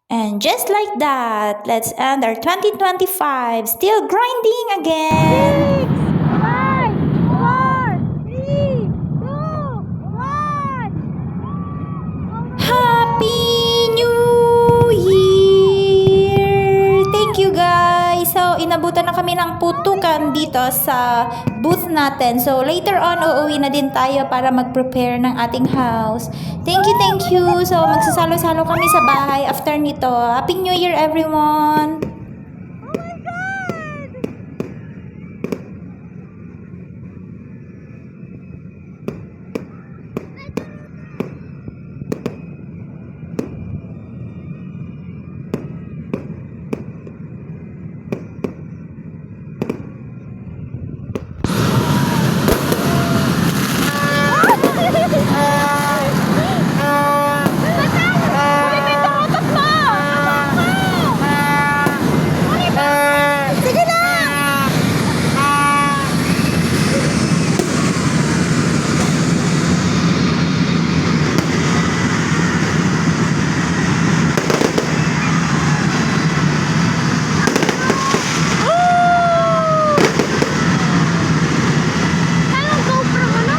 And just like that, let's end our 2025 still grinding again. 6, 5, 4, 3, 2, 1. Happy New Year! Thank you guys! So, inabutan na kami ng putukan dito sa booth natin. So, later on, uuwi na din tayo para mag-prepare ng ating house. Thank you, thank you! So, magsasalo-salo kami sa bahay after nito. Happy New Year, everyone! Oh my God! Sige na! Anong GoPro mo na?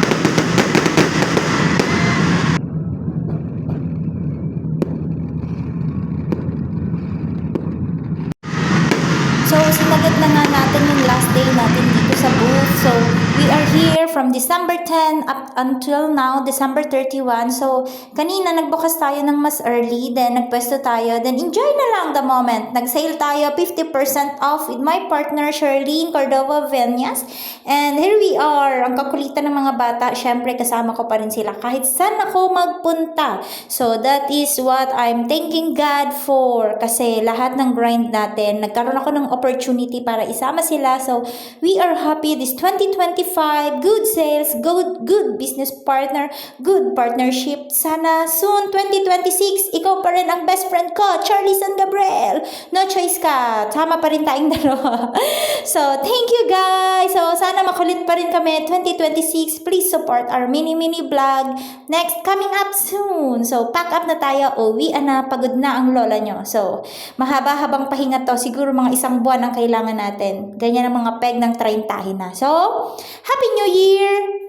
So, sinagot na nga natin yung last day natin dito sa booth. So, we are here from December 10 up until now, December 31. So, kanina nagbukas tayo ng mas early, then nagpwesto tayo, then enjoy na lang the moment. Nag-sale tayo 50% off with my partner, Charlene Cordova Venyas. And here we are, ang kakulitan ng mga bata. Syempre, kasama ko pa rin sila kahit saan ako magpunta. So, that is what I'm thanking God for. Kasi lahat ng grind natin, nagkaroon ako ng opportunity para isama sila. So, we are happy this 2025. Good sales, good business partner, good partnership. Sana soon, 2026, ikaw pa rin ang best friend ko, Charlie San Gabriel. No choice ka. Sama pa rin tayong dalawa. So, thank you guys. So, sana makulit pa rin kami 2026. Please support our mini vlog. Next, coming up soon. So, pack up na tayo. Uwian na, pagod na ang lola nyo. So, mahaba-habang pahinga to. Siguro mga isang buwan ang kailangan natin. Ganyan ang mga peg ng 30 na. So, Happy New Year!